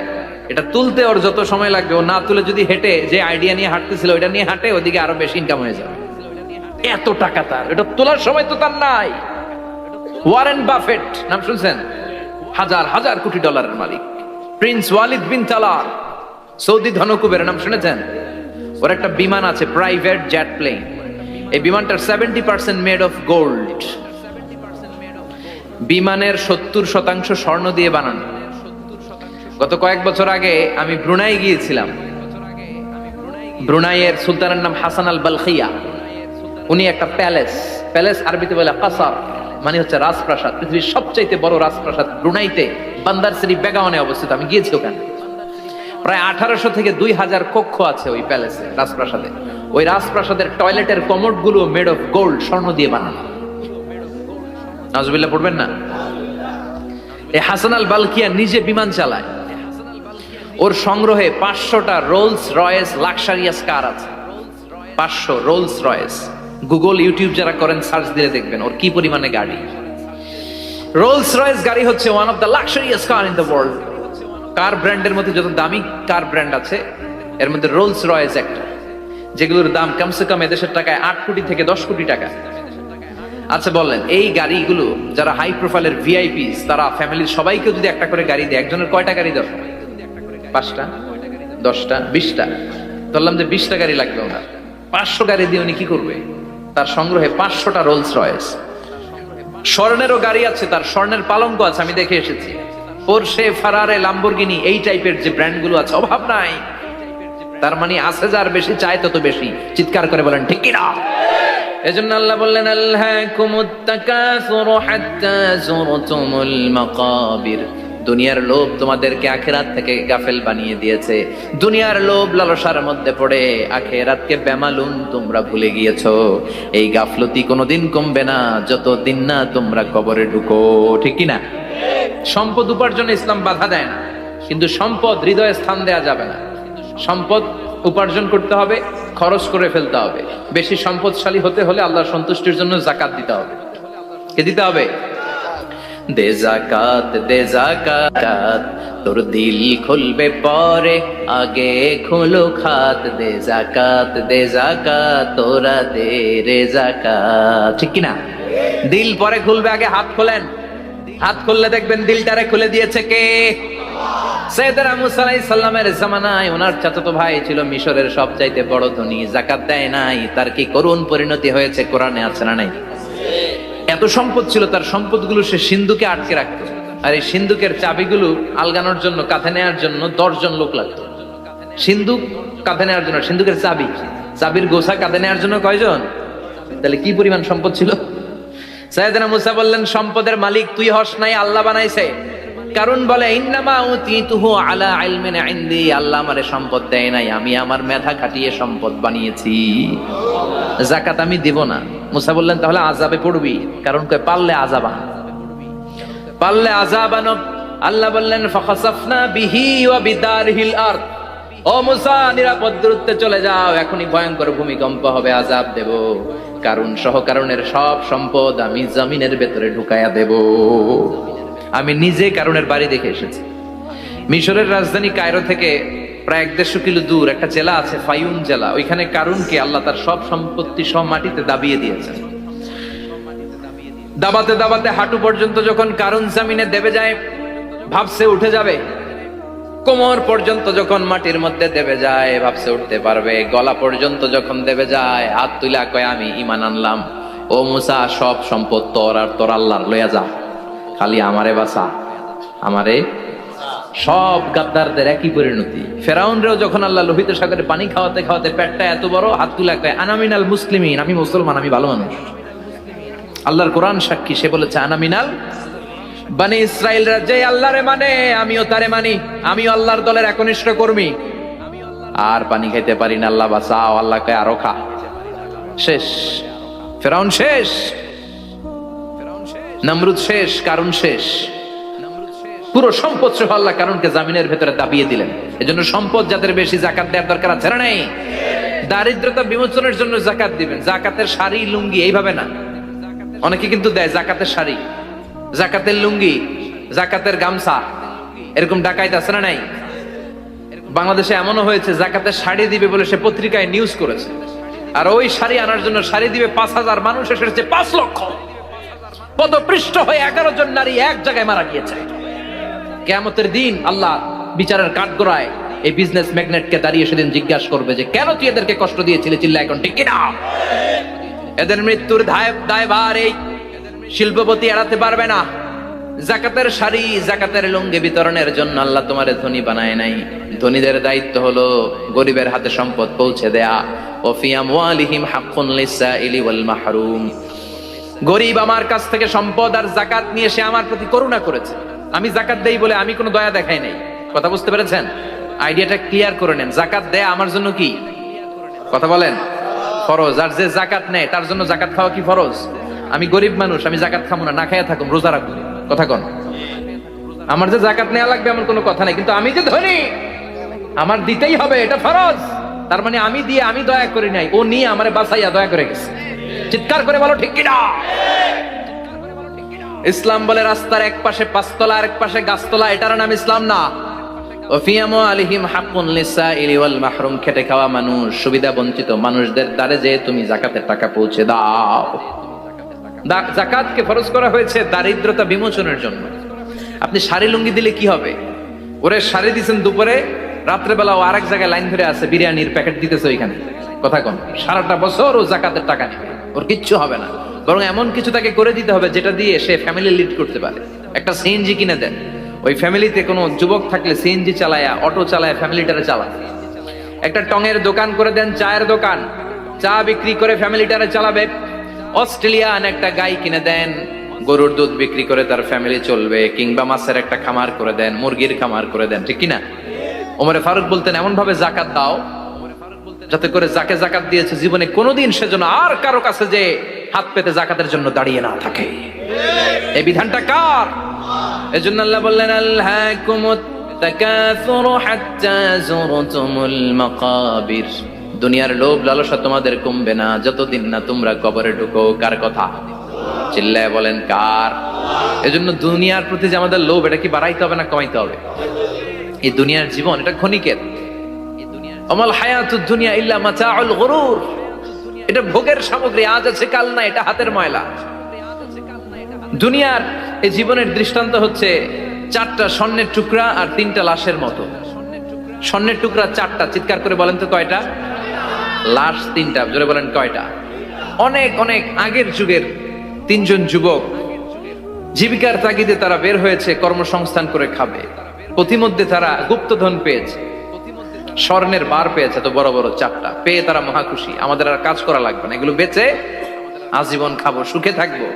এটা তুলতে ওর যত সময় লাগবে, ও না তুলে যদি হেঁটে যে আইডিয়া নিয়ে হাঁটতেছিল ওইটা নিয়ে হাঁটে, ওদিকে আরো বেশি ইনকাম হয়ে যাবে। এত টাকা তার, এটা তোলার সময় তো তার নাই। ওয়ারেন বাফেট নাম শুনছেন? হাজার হাজার কোটি ডলারের মালিক। Prince Waleed bin Talal, Saudi ধনকুবের নাম শুনেছেন? ওর একটা বিমান আছে, প্রাইভেট জেট প্লেন। এই বিমানটার 70% মেড অফ গোল্ড। বিমানের 70% স্বর্ণ দিয়ে বানানো। গত কয়েক বছর আগে আমি ব্রুনাই গিয়েছিলাম। ব্রুনাইয়ের সুলতানের নাম হাসান আল বালখিয়া। উনি একটা প্যালেস আরবিতে বলে কাসার, মানে হচ্ছে রাজপ্রাসাদ। পৃথিবীর সবচাইতে বড় রাজপ্রাসাদ ব্রুনাইতে বান্দার শ্রী বেগাওয়ানে অবস্থিত। আমি গিয়েছি ওখানে। প্রায় 1800 থেকে 2000 কক্ষ আছে ওই প্যালেসে, রাজপ্রাসাদে। ওই রাজপ্রাসাদের টয়লেটের কমোড গুলো মেড অফ গোল্ড, স্বর্ণ দিয়ে বানানো। নাউজুবিল্লাহ পড়বেন না? এই হাসান আল বালকিয়া নিজে বিমান চালায়। ওর সংগ্রহে 500টা রোলস রয়েস লাক্সারিয়াস কার আছে। 500 রোলস রয়েস। গুগল, ইউটিউব যারা করেন সার্চ দিলে দেখবেন ওর কি পরিমাণে গাড়ি। রোলস রয়েস গাড়ি হচ্ছে one of the luxurious car in the world. Car ব্র্যান্ডের মধ্যে যত দামি কার ব্র্যান্ড আছে, এর মধ্যে রোলস রয়েস একটা, যেগুলোর দাম কমসে কম এদেশের টাকায় 8 কোটি থেকে 10 কোটি টাকা। আচ্ছা বলেন, এই গাড়িগুলো যারা হাই প্রোফাইলের ভিআইপিস, তারা ফ্যামিলির সবাইকে যদি একটা করে গাড়ি দেয়, একজনের কয়টা গাড়ি দরকার? 5টা, 10টা, 20টা। বললাম যে 20টা গাড়ি লাগবে ওনার। 500 গাড়ি দিয়ে উনি কি করবে? তার সংগ্রহে 500টা রোলস রয়েস। স্বর্ণেরও গাড়ি আছে, তার স্বর্ণের পালঙ্ক আছে, আমি দেখে এসেছি। পোরশে, ফারারে, লাম্বরগিনি, এই টাইপের যে ব্র্যান্ড গুলো আছে, অভাব নাই। তার মানে আছে, যার বেশি চায় তত বেশি। চিৎকার করে বলেন ঠিক কি না? এজন্য আল্লাহ বললেন আল্লাহকুমুত তাকাসুরু হাত্তা যুরতুমুল মাকাবির। দুনিয়ার লোভ তোমাদেরকে আখিরাত থেকে গাফেল বানিয়ে দিয়েছে। দুনিয়ার লোভ লালসার মধ্যে পড়ে আখিরাতকে বেমালুম তোমরা ভুলে গিয়েছো। এই গাফলতি কোনোদিন কমবে না যতদিন না তোমরা কবরে ঢুকো। ঠিক কি না? সম্পদ উপার্জনে ইসলাম বাধা দেয় না, কিন্তু সম্পদ হৃদয়ে স্থান দেয়া যাবে না। সম্পদ উপার্জন করতে হবে, খরচ করে ফেলতে হবে। বেশি সম্পদশালী হতে হলে আল্লাহর সন্তুষ্টির জন্য যাকাত দিতে হবে। কে দিতে হবে? দে যাকাত, দে যাকাত, তোর দিল খুলবে পরে, আগে খোলো খাত। দে যাকাত, দে যাকাত, তোরা দে রে যাকাত। ঠিক কি না? দিল পরে খুলবে, আগে হাত খোলেন। হাত খুললে দেখবেন দিলটারে খুলে দিয়েছে কে? সাইয়েদনা মুসা আলাইহিস সালামের জামানায় ওনার চাচাতো ভাই ছিল মিশরের সবচাইতে বড় ধনী, যাকাত দেয় নাই। তার কি করুণ পরিণতি হয়েছে কোরআনে আছে না নাই? এত সম্পদ ছিল, তার সম্পদগুলো সে সিন্ধুকে আটকে রাখতো। আর এই সিন্ধুকের চাবিগুলো আলগানোর জন্য, কাঁধে নেওয়ার জন্য 10 জন লোক লাগতো। সিন্ধুক কাঁধে নেওয়ার জন্য, সিন্ধুকের চাবির গোছা কাঁধে নেওয়ার জন্য কয়জন? তাহলে কি পরিমাণ সম্পদ ছিল? সাইয়েদনা মুসা বললেন, সম্পদের মালিক তুই হস নাই, আল্লাহ বানাইছে। কারণ বলে ইন্নামা উতিতুহু আলা ইলমিন ইনদি, আল্লাহ আমারে সম্পদ দেয় নাই, আমি আমার মেধা খাটিয়ে সম্পদ বানিয়েছি। যাকাত আমি দিব না, মুসা বললেন তাহলে আযাবে পড়বি, কারণ কয় পারলে আযাব আন, পারলে আযাব আনো। আল্লাহ বললেন ফাখাসাফনা বিহি ওয়া বিদারহিল আরদ, ও মুসা নিরাপদ দূরত্বে চলে যাও, এখনই ভয়ঙ্কর ভূমিকম্প হবে, আযাব দেব, কারণ সহ কারণের সব সম্পদ আমি জমিনের ভেতরে ঢুকায়া দেব। আমি নিজে কারণের বাড়ি দেখে এসেছি। মিশরের রাজধানী কায়রো থেকে প্রায় 150 কিলো দূর একটা জেলা আছে ফায়ুম জেলা, ওইখানে কারুনকে আল্লাহ তার সব সম্পত্তি সব মাটিতে দাবিয়ে দিয়েছেন। দাবাতে দাবাতে হাঁটু পর্যন্ত যখন কারুন জামিনে দেবে যায়, ভাবছে উঠে যাবে, কোমর পর্যন্ত যখন মাটির মধ্যে দেবে যায় ভাবছে উঠতে পারবে, গলা পর্যন্ত যখন দেবে যায় হাত তুলা কয় আমি ঈমান আনলাম, ও মুসা সব সম্পদ তোর আর তোর আল্লাহর লইয়া যা, খালি আমারে বাঁচা, আমারে। সব গাদ্দারদের একই পরিণতি। ফেরাউনরেও যখন আল্লাহ লোহিত সাগরে পানি খাওয়াতে খাওয়াতে পেটটা এত বড়, হাত তুলা কয় আনামিনাল মুসলিমিন, আমি মুসলমান, আমি ভালো মানুষ। আল্লাহর কোরআন সাক্ষী, সে বলেছে আনামিনাল বনি ইসরাইলরা যে আল্লাহরে মানে আমিও তারে মানি, আমিও আল্লাহর দলের একনিষ্ঠ কর্মী। আর পানি খাইতে পারি না, আল্লাহ বাঁচাও, আল্লাহ কয় আরো খা। শেষ, ফেরাউন শেষ, নমরুদ শেষ, কারুন শেষ, পুরো সম্পদ সহ আল্লাহ কারুনকে জামিনের ভেতরে দাবিয়ে দিলেন। এজন্য সম্পদ যাদের বেশি জাকাত দেওয়ার দরকার আছে না নেই? দারিদ্রতা বিমোচনের জন্য জাকাত দিবেন। জাকাতের শাড়ি লুঙ্গি এইভাবে না, অনেকে কিন্তু দেয় জাকাতের শাড়ি, জাকাতের লুঙ্গি, জাকাতের গামছা, এরকম ডাকাইত আছে না নাই? বাংলাদেশে এমনও হয়েছে জাকাতের শাড়ি দিবে বলে সে পত্রিকায় নিউজ করেছে, আর ওই শাড়ি আনার জন্য শাড়ি দিবে 5,000, মানুষ এসেছে 5 লক্ষ। পদপৃষ্ঠ হয়ে 11 জন নারী এক জায়গায় মারা গিয়েছে। কিয়ামতের দিন আল্লাহ বিচারের কাঠগড়ায় এই বিজনেস ম্যাগনেটকে দাঁড়িয়ে সেদিন জিজ্ঞাসা করবে যে কেন তুই এদেরকে কষ্ট দিয়েছিলি, চিল্লা এখন ঠিক কিনা? এদের মৃত্যুর দায়ভার এই শিল্পপতি এড়াতে পারবে না। জাকাতের শাড়ি, জাকাতের লুঙ্গি বিতরণের জন্য আল্লাহ তোমারে ধনী বানায় নাই। ধনীদের দায়িত্ব হলো গরিবের হাতে সম্পদ পৌঁছে দেয়া। ওয়া ফি আমওয়ালিহিম হাক্কুন লিসাইলি ওয়াল মাহরুম। গরিব আমার কাছ থেকে সম্পদ আর জাকাত নিয়ে সে আমার প্রতি করুণা করেছে, আমি জাকাত দেই বলে আমি কোনো দয়া দেখাই নাই। কথা বুঝতে পেরেছেন? আইডিয়াটা ক্লিয়ার করে নেন। জাকাত দেয়া আমার জন্য কি? কথা বলেন, ফরজ। আর যে জাকাত নেয় তার জন্য জাকাত খাওয়া কি ফরজ? আমি গরিব মানুষ, আমি জাকাত খাবো না, না খাইয়া থাকুম, রোজা রাখবো, কথা কন। আমার যে জাকাত নেওয়া লাগবে এমন কোনো কথা নাই, কিন্তু আমি যে ধনী আমার দিতেই হবে, এটা ফরজ। তার মানে আমি দিয়ে আমি দয়া করি নাই, ও নিয়ে আমারে বাঁচাইয়া দয়া করে গেছে। চিৎকার করে বলো ঠিক কিনা? ইসলাম বলে রাস্তার এক পাশে 5 তলা আর এক পাশে গাছতলা, এটার নাম ইসলাম না। ওয়াফিয়ামু আলাইহিম হাক্কুন লিসাইলি ওয়াল মাহরুম। খেটে খাওয়া মানুষ, সুবিধা বঞ্চিত মানুষদের দ্বারে যে তুমি জাকাতের টাকা পৌঁছে দাও। জাকাতকে ফরজ করা হয়েছে দারিদ্রতা বিমোচনের জন্য। আপনি শাড়ি লুঙ্গি দিলে কি হবে? ওরে শাড়ি দিচ্ছেন দুপুরে, রাত্রে বেলা ও আরেক জায়গায় লাইন ধরে আছে, বিরিয়ানির প্যাকেট দিতেছে ওইখানে, কথা কন। সারাটা বছর ও জাকাতের টাকা নেবে, ওর কিচ্ছু হবে না। বরং এমন কিছু তাকে করে দিতে হবে যেটা দিয়ে সে ফ্যামিলি লিড করতে পারে। একটা সিএনজি কিনে দেন, ওই ফ্যামিলিতে কোনো যুবক থাকলে সিএনজি চালায়া, অটো চালায়া ফ্যামিলিটারে চালায়। একটা টঙের দোকান করে দেন, চায়ের দোকান, চা বিক্রি করে ফ্যামিলিটারে চালাবে। অস্ট্রেলিয়ান একটা গাই কিনে দেন, গরুর দুধ বিক্রি করে তার ফ্যামিলি চলবে। কিংবা মাছের একটা খামার করে দেন, মুরগির খামার করে দেন, ঠিক কিনা? ওমরে ফারুক বলতেন এমন ভাবে জাকাত দাও যাতে করে যাকে জাকাত দিয়েছে জীবনে কোনোদিন সেজন্য আর কারো কাছে যে হাত পেতে জাকাতের জন্য দাঁড়িয়ে না থাকে। এই বিধানটা কার? এজন্য আল্লাহ বললেন আলহাকুমুত তাকাসুরু হাত্তা যুরতুমুল মাকাবির। দুনিয়ার লোভ লালসা তোমাদের কমবে না যতদিন না তোমরা কবরে ঢুকো। কার কথা? চিল্লায় বলেন কার? এজন্য দুনিয়ার প্রতি যে আমাদের লোভ, এটা কি বাড়াইতে হবে না কমাইতে হবে? এই দুনিয়ার জীবন এটা ক্ষণিকের। আমাল হায়াতুদ দুনিয়া ইল্লা মাতাউল গুরুর। এটা ভোগের সামগ্রী, আজ আছে কাল না, এটা হাতের ময়লা। দুনিয়ার এই জীবনের দৃষ্টান্ত হচ্ছে 4টা স্বর্ণের টুকরা আর 3টা লাশের মতো। স্বর্ণের টুকরা 4টা, চিৎকার করে বলেন তো কয়টা? লাশ 3টা, জোরে বলেন কয়টা? অনেক অনেক আগের যুগের 3জন যুবক জীবিকার তাগিদে তারা বের হয়েছে কর্মসংস্থান করে খাবে। প্রতিমধ্যে তারা গুপ্তধন পেয়েছে, স্বর্ণের বার পেয়েছে, তো বড় বড় 4টা পেয়ে তারা মহা খুশি। আমাদের আর কাজ করা লাগবে না, এগুলো বেচে আজীবন খাবো, সুখে থাকবো।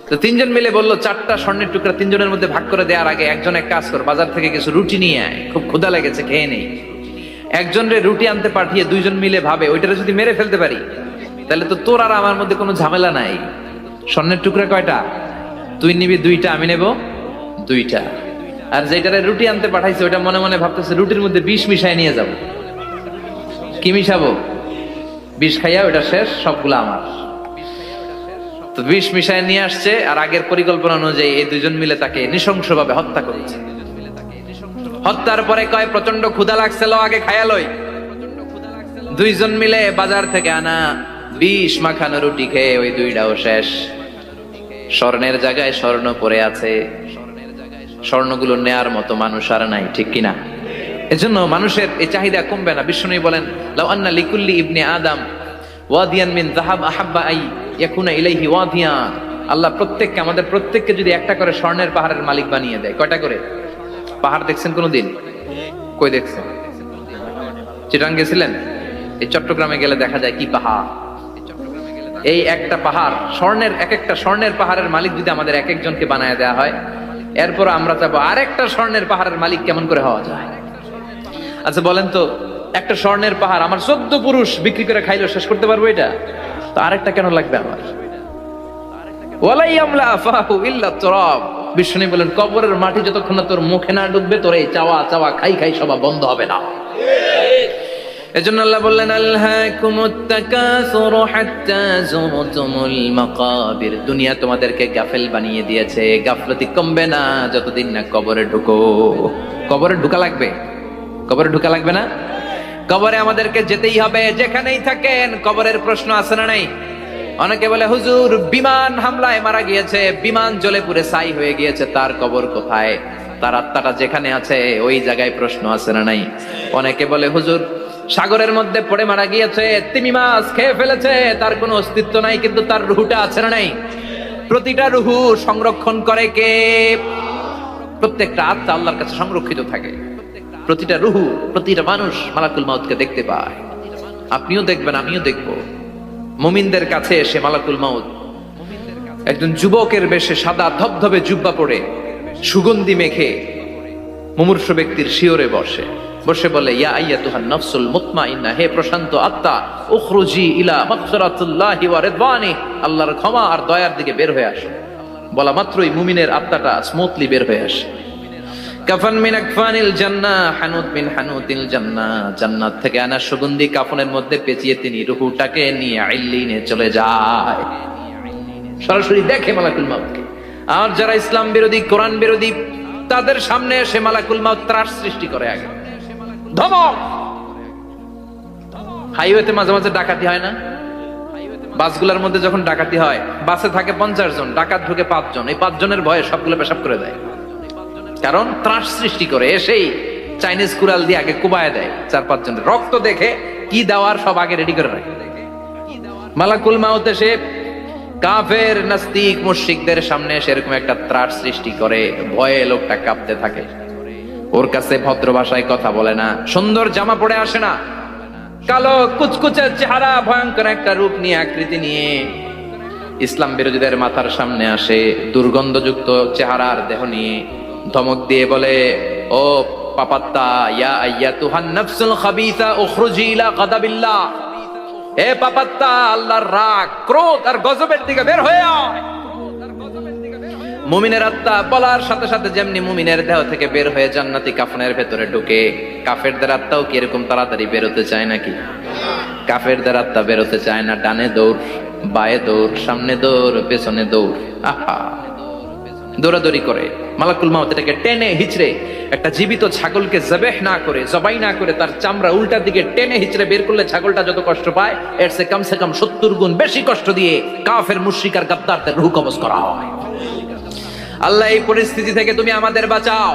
তো 3জন মিলে বললো 4টা স্বর্ণের টুকরা 3জনের মধ্যে ভাগ করে দেওয়ার আগে একজন এক কাজ কর, বাজার থেকে কিছু রুটি নিয়ে আয়, খুব ক্ষুধা লেগেছে, খেয়ে নেই। একজনের রুটি আনতে পাঠিয়ে 2জন মিলে ভাবে ওইটারে যদি মেরে ফেলতে পারি তাহলে তো তোর আর আমার মধ্যে কোনো ঝামেলা নাই। স্বর্ণের টুকরা কয়টা? তুই নিবি 2টা, আমি নেব 2টা। আর যেটারে রুটি আনতে পাঠাইছে ওটা মনে মনে ভাবতেছে রুটির মধ্যে বিষ মিশাই নিয়ে যাব। কি মিশাবো? বিষ খাইয়া ওটা শেষ, সবগুলো আমার। তো বিষ মিশাই নিয়ে আসছে, আর আগের পরিকল্পনা অনুযায়ী এই দুজন মিলে তাকে নৃশংসভাবে হত্যা করেছে। হত্যার পরে কয় প্রচন্ড ক্ষুধা লাগছিল, আগে খায়া লই। দুইজন মিলে বাজার থেকে আনা বিষ মাখানো রুটি খেয়ে ওই 2টাও শেষ। স্বর্ণের জায়গায় স্বর্ণ পড়ে আছে, স্বর্ণগুলো নেয়ার মতো মানুষ আর নাই, ঠিক কিনা? এজন্য মানুষের এই চাহিদা কমবে না। বিষ্ণু বলেন, লাউ আন্না লিকুল্লি ইবনে আদম ওয়াদিয়ান মিন যাহাব আহাব্বা আই ইয়াকুনা ইলাইহি ওয়াদিয়া। আল্লাহ প্রত্যেককে, আমাদের প্রত্যেককে যদি একটা করে স্বর্ণের পাহাড়ের মালিক বানিয়ে দেয়। কয়টা করে পাহাড় দেখছেন কোনোদিন? কই দেখছেন? চিটাং গেছিলেন? এই চট্টগ্রামে গেলে দেখা যায় কি পাহাড়। এই একটা পাহাড় স্বর্ণের, এক একটা স্বর্ণের পাহাড়ের মালিক যদি আমাদের এক একজনকে বানায় দেওয়া হয়, এরপর আমরা চাবো আরেকটা স্বর্ণের পাহাড়ের মালিক কেমন করে হওয়া যায়। আচ্ছা বলেন তো, একটা স্বর্ণের পাহাড় আমার 14 পুরুষ বিক্রি করে খাইলেও শেষ করতে পারবো এটা? তো আরেকটা কেন লাগবে আমার? ওয়ালা ইয়ামলা আফাহু ইল্লা তুরাব। বিষ্ণু বলেন, কবরের মাটি যতক্ষণ না তোর মুখে না ঢুকবে, তোর এই চাওয়া চাওয়া খাই খাই সব বন্ধ হবে না। এজন্য আল্লাহ বললেন, আলহাকুমুত তাকাসুরু হাত্তা যুরতুমুল মাকাবির। দুনিয়া তোমাদেরকে গাফেল বানিয়ে দিয়েছে, গাফলতি কমবে না যতদিন না কবরে ঢুকো। কবরে ঢুকা লাগবে, কবরে ঢুকা লাগবে না? কবরে আমাদেরকে যেতেই হবে, যেখানেই থাকেন। কবরের প্রশ্ন আছে না নাই? অনেকে বলে, হুজুর বিমান হামলায় মারা গিয়েছে, বিমান জ্বলে পুড়ে ছাই হয়ে গিয়েছে, তার কবর কোথায়? তার আত্মাটা যেখানে আছে ওই জায়গায় প্রশ্ন আছে না নাই? অনেকে বলে, হুজুর সাগরের মধ্যে পড়ে মারা গিয়েছে, তিমি মাছ খেয়ে ফেলেছে, তার কোনো অস্তিত্ব নাই, কিন্তু তার রুহুটা আছে না নাই? প্রতিটা রুহু সংরক্ষণ করে কে? প্রত্যেকটা আত্মা আল্লাহর কাছে সংরক্ষিত থাকে। প্রতিটা রুহু, প্রতিটা মানুষ মালাকুল মাউতকে দেখতে পায়। আপনিও দেখবেন, আমিও দেখব। মুমিনদের কাছে এসে মালাকুল মাউত একজন যুবকের বেশে সাদা ধবধবে জুব্বা পরে সুগন্ধি মেখে মুমূর্ষু ব্যক্তির শিয়রে বসে বসে বলে, ইয়া আইয়াতুহান নাফসুল মুতমাইন্না, হে প্রশান্ত আত্মা, উখরুজি ইলা মাগফিরাতুল্লাহি ওয়া রিদওয়ানি, আল্লাহর ক্ষমা আর দয়ার দিকে বের হয়ে আসো। বলা মাত্রই মুমিনের আত্মাটা স্মুথলি বের হয়ে আসে। কাফান মিন আকফানিল জান্নাহ, হানুত মিন হানুতিল জান্নাহ, জান্নাত থেকে আনা সুগন্ধি কাফনের মধ্যে পেঁচিয়ে তিনি রূহটাকে নিয়ে ইল্লিনে চলে যায়। সরাসরি দেখে মালাকুল মাউতকে। আর যারা ইসলাম বিরোধী, কোরআন বিরোধী, তাদের সামনে এসে মালাকুল মাউত ত্রাস সৃষ্টি করে। আগে ধমক। হাইওয়েতে মাঝে মাঝে ডাকাতি হয় না? বাসগুলোর মধ্যে যখন ডাকাতি হয়, বাসে থাকে 50 জন, ডাকাত ঢুকে 5 জন। এই 5 জনের ভয়ে সবগুলো পেশাব করে দেয়, কারণ ত্রাস সৃষ্টি করে। এসেই চাইনিজ কুড়াল দিয়ে আগে কুবায় দেয় 4-5 জনের। রক্ত দেখে কি দেওয়ার সব আগে রেডি করে রাখে। মালাকুল মাউত এসে কাফের নাস্তিক মুশরিকদের সামনে সেরকম একটা ত্রাস সৃষ্টি করে, ভয়ে লোকটা কাঁপতে থাকে। ওর কাছে ভদ্র ভাষায় কথা বলে না, সুন্দর জামা পরে আসে না, কালো কুচকুচে চেহারা, ভয়ঙ্কর একটা রূপ নিয়ে, আকৃতি নিয়ে ইসলাম বিরোধীদের মাথার সামনে আসে। দুর্গন্ধযুক্ত চেহারার দেহ নিয়ে ধমক দিয়ে বলে, ও পাপাত্তা, ইয়া আইয়াতুহান নাফসুল খাবিসা উখরুজি ইলা গাদাবিল্লাহ, হে পাপাত্তা, আল্লাহর রাগ, ক্রোধ আর গজবের দিকে বের হয়ে আয়। মুমিনের আত্মা বলার সাথে সাথে যেমনি মুমিনের দেহ থেকে বের হয়ে জান্নাতি কাফনের ভেতরে ঢুকে, কাফেরদের আত্মাও কি এরকম তাড়াতাড়ি বেরোতে চায় নাকি? কাফেরদের আত্মা বেরোতে চায় না। ডানে দৌড়, বায়ে দৌড়, সামনে দৌড়, পেছনে দৌড়, আহা দৌড়াদৌড়ি করে। মালাকুল মাউত এটাকে টেনে হিচড়ে, একটা জীবিত ছাগলকে জবাই না করে তার চামড়া উল্টা দিকে টেনে হিচড়ে বের করলে ছাগলটা যত কষ্ট পায়, এর চেয়ে কমসে কম 70 গুণ বেশি কষ্ট দিয়ে কাফের মুশরিক আর গাদ্দারদের রূহ কবজ করা হয়। আল্লাহ এই পরিস্থিতি থেকে তুমি আমাদের বাঁচাও।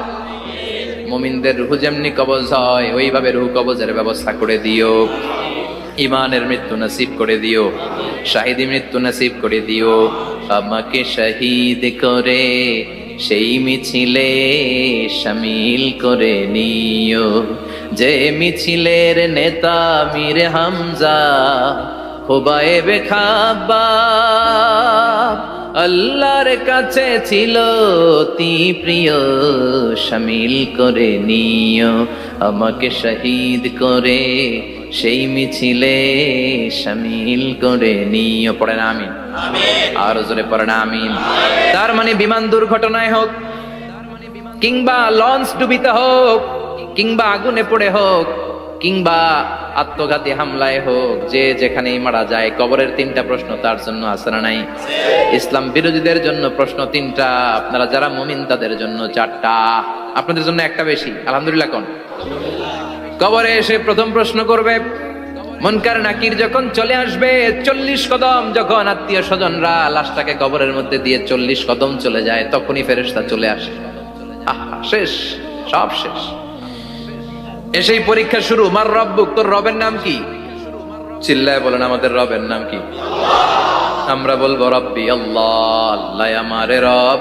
মুমিনদের রূহ যেমনি কবজ হয়, ওইভাবে রূহ কবজের ব্যবস্থা করে দিও। ইমানের মৃত্যু নসিব করে দিও, শাহিদি মৃত্যু নসিব করে দিও। আমাকে শহীদ করে সেই মিছিলে শামিল করে নিও, যে মিছিলের নেতা মীর হামজা, খুবাইবে খাব্বাব, আল্লাহর কাছে ছিল অতি প্রিয়, শামিল করে নিও। আমাকে শহীদ করে সেই মিছিলে শামিল করে নিও। পড়েন আমিন। আর জোরে পড়েন আমিন। তার মানে বিমান দুর্ঘটনায় হোক, কিংবা লঞ্চ ডুবিতে হোক, কিংবা আগুনে পড়ে হোক, কিংবা আত্মঘাতী হামলায় হোক, যে যেখানেই মারা যায়, কবরের তিনটা প্রশ্ন তার জন্য আছে না নাই? ইসলাম বিরোধীদের জন্য প্রশ্ন তিনটা, আপনারা যারা মুমিন তাদের জন্য চারটা, আপনাদের জন্য একটা বেশি। আলহামদুলিল্লাহ। কোন কবরে এসে প্রথম প্রশ্ন করবে, মুনকার নাকির যখন চলে আসবে, 40 কদম যখন আত্মীয় স্বজনরা লাশটাকে কবরের মধ্যে দিয়ে 40 কদম চলে যায়, তখনই ফেরেশতা চলে আসে। শেষ, সব শেষ। এসেই পরীক্ষা শুরু। মার রব্বুক, তোর রবের নাম কি? চিল্লায় বলেন, আমাদের রবের নাম কি? আমরা বলবো রব্বি আল্লাহ, আল্লাহ আমারে রব।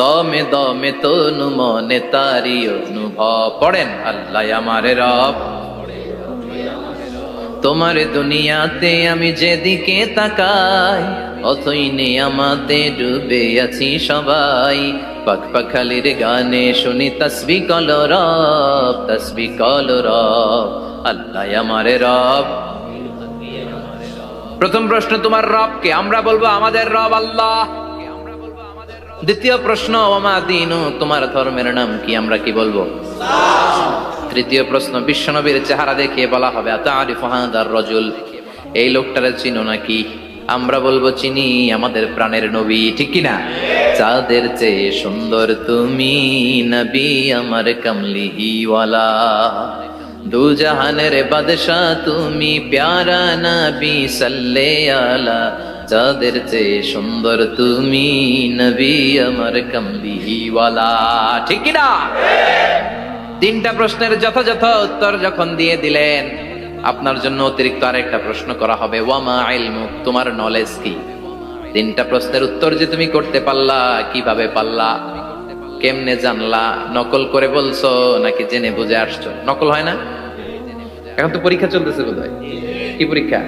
দমে দমে তনু মনে তারি অনুভব। পড়েন, আল্লাহ আমারে রব। তোমার দুনিয়াতে আমি যেদিকে তাকাই, অথই নিয়ামতে ডুবে আছি সবাই। পাখ পাখালির গানে শুনি তাসবিহ কল রব, তাসবিহ কল রব, আল্লাহ আমারে রব। প্রথম প্রশ্ন, তোমার রব কে? আমরা বলবো আমাদের রব আল্লাহ। দ্বিতীয় প্রশ্ন, ওমা দীনু, তোমার ধর্মের নাম কি? আমরা কি বলবো? তৃতীয় প্রশ্ন, বিশ্বনবীর চেহারা দেখে বলা হবে আতারিফু হাদার রাজুল, এই লোকটারে চিনো নাকি? আমরা বলবো চিনি, আমাদের প্রাণের নবী। ঠিক কি না? চাঁদের চেয়ে সুন্দর তুমি নবী আমার কামলিওয়ালা, দু জাহানের বাদশা তুমি প্যারা নবী সাল্লে আলা, চাঁদের চেয়ে সুন্দর তুমি নবী আমার কামলিওয়ালা। ঠিক কি না? তিনটা প্রশ্নের যথাযথ উত্তর যখন দিয়ে দিলেন, আপনার জন্য অতিরিক্ত আরেকটা প্রশ্ন করা হবে, ওয়ামা ইলমুক, তোমার নলেজ কি? তিনটা প্রশ্নের উত্তর যে তুমি করতে পারলা, কিভাবে পারলা, কেমনে জানলা? নকল করে বলছো নাকি জেনে বুঝে আসছো? নকল হয় না? এখন তো পরীক্ষা চলতেছে বোধহয়। কি পরীক্ষা?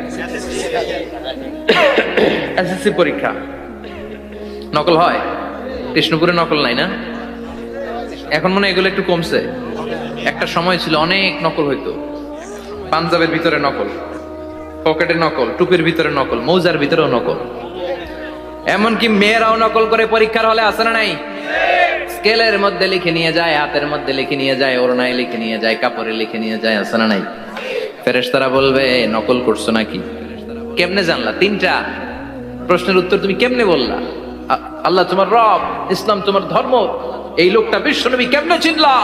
এসএসসি পরীক্ষা। নকল হয়? কৃষ্ণপুরে নকল নাই না? এখন মনে হয় এগুলো একটু কমছে। একটা সময় ছিল অনেক নকল হইতো। পাঞ্জাবের ভিতরে নকল, পকেটে নকল, টুপির ভিতরে নকল, মৌজার ভিতরেও নকল। এমনকি মেয়েরাও নকল করে পরীক্ষার হলে আসে না নাই? স্কেলের মধ্যে লিখে নিয়ে যায়, হাতের মধ্যে লিখে নিয়ে যায়, ওড়নায় লিখে নিয়ে যায়, কাপড়ে লিখে নিয়ে যায়, আসে না নাই? ফেরেশতারা বলবে নকল করছো নাকি? কেমনে জানলা? তিনটা প্রশ্নের উত্তর তুমি কেমনে বললা? আল্লাহ তোমার রব, ইসলাম তোমার ধর্ম, এই লোকটা বিশ্বনবী, কেমনে চিনলা?